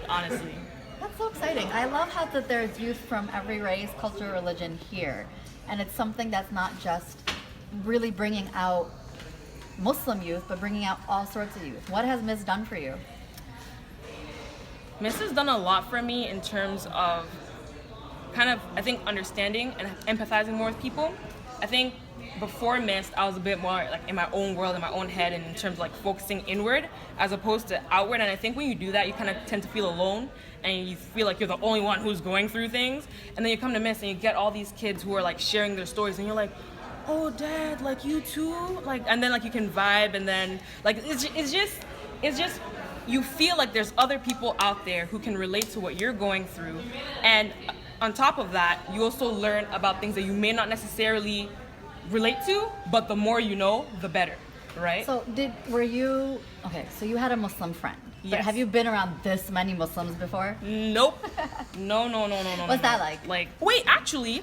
honestly. That's so exciting. I love how that there's youth from every race, culture, religion here. And it's something that's not just really bringing out Muslim youth, but bringing out all sorts of youth. What has Miss done for you? Miss has done a lot for me in terms of kind of, I think, understanding and empathizing more with people. I think before Mist, I was a bit more like in my own world, in my own head, and in terms of like focusing inward as opposed to outward. And I think when you do that, you kind of tend to feel alone and you feel like you're the only one who's going through things. And then you come to Mist and you get all these kids who are like sharing their stories and you're like, oh, Dad, like you too? Like, and then like you can vibe and then like, it's just, you feel like there's other people out there who can relate to what you're going through. And on top of that, you also learn about things that you may not necessarily relate to, but the more you know, the better, right? So so you had a Muslim friend. But Yes. have you been around this many Muslims before? Nope. No. What's that like? Like, wait, actually,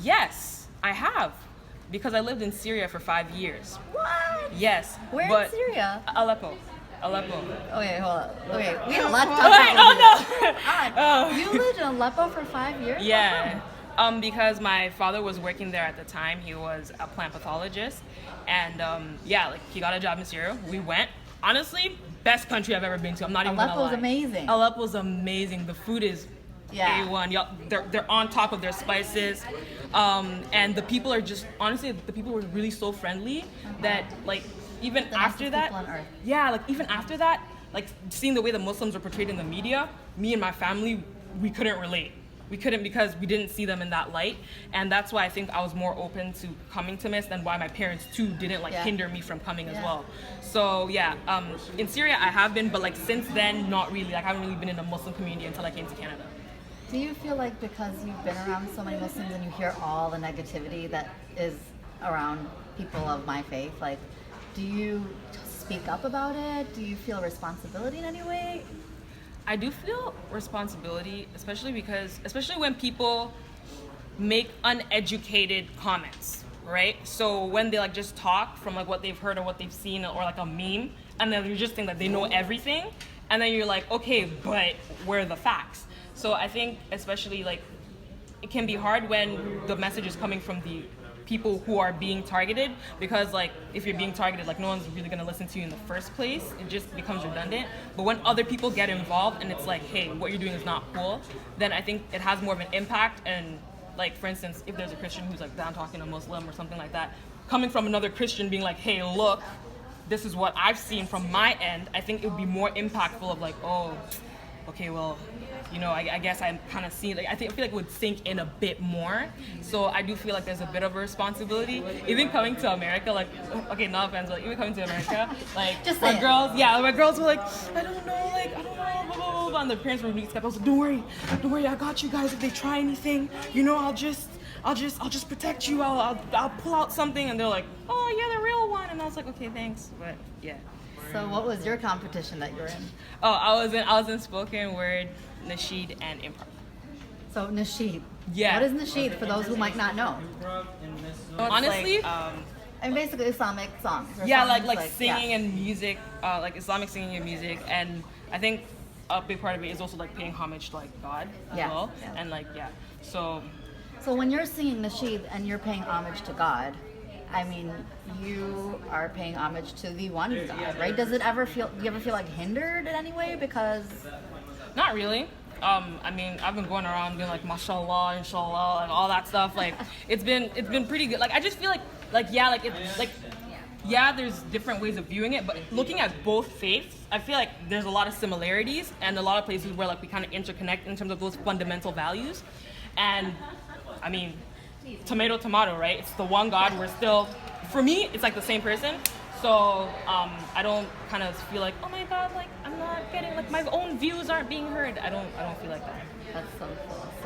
yes, I have. Because I lived in Syria for 5 years. What? Yes. Where but in Syria? Aleppo. Okay, hold on. Okay, we had a lot to talk Okay, about. oh no. You lived in Aleppo for 5 years? Yeah. Because my father was working there at the time. He was a plant pathologist. And like he got a job in Syria. We went. Honestly, best country I've ever been to. I'm not even gonna lie. Aleppo's amazing. Aleppo's amazing. The food is A1. Y'all, they're on top of their spices. And the people are just, honestly, the people were really so friendly that like even The after nicest that, people on earth. yeah, like even after that, like seeing the way the Muslims are portrayed in the media, me and my family, we couldn't relate. We couldn't because we didn't see them in that light, and that's why I think I was more open to coming to Miss than why my parents too didn't like hinder me from coming as well. So in Syria I have been, but like since then not really. Like I haven't really been in a Muslim community until I came to Canada. Do you feel like because you've been around so many Muslims and you hear all the negativity that is around people of my faith, like, do you speak up about it? Do you feel responsibility in any way? I do feel responsibility, especially when people make uneducated comments, right? So when they like just talk from like what they've heard or what they've seen or like a meme, and then you just think that they know everything, and then you're like, okay, but where are the facts? So I think especially like it can be hard when the message is coming from the people who are being targeted, because like if you're being targeted, like no one's really going to listen to you in the first place. It just becomes redundant. But when other people get involved and it's like, hey, what you're doing is not cool, then I think it has more of an impact. And like for instance, if there's a Christian who's like down talking to a Muslim or something like that, coming from another Christian being like, hey, look, this is what I've seen from my end, I think it would be more impactful of like, oh, okay, well, you know, I guess I'm kind of seeing, like, I feel like it would sink in a bit more. So I do feel like there's a bit of a responsibility. Even coming to America, like, okay, no offense, but even coming to America, like, Just my say it. my girls were like, I don't know, blah, blah, blah, and their parents were really skeptical. I was like, don't worry, I got you guys. If they try anything, you know, I'll just protect you. I'll pull out something, and they're like, oh, you're the real one, and I was like, okay, thanks, but yeah. So what was your competition that you were in? Oh, I was in spoken word, nasheed, and improv. So Nasheed. Yeah. What is Nasheed for those who might not know? Honestly, And basically Islamic songs. Or yeah, songs like singing and music, like Islamic singing and music, and I think a big part of it is also like paying homage to like God as well, and like so. So when you're singing Nasheed and you're paying homage to God, I mean, you are paying homage to the one God, right? Do you ever feel like hindered in any way because? Not really. I mean, I've been going around being like, mashallah, inshallah, like all that stuff. Like, it's been pretty good. Like, I just feel there's different ways of viewing it, but looking at both faiths, I feel like there's a lot of similarities and a lot of places where like we kind of interconnect in terms of those fundamental values. And I mean, tomato, right? It's the one God. We're still, for me, it's like the same person. So I don't kind of feel like, oh my God, like I'm not getting, like my own views aren't being heard. I don't feel like that. That's so cool. So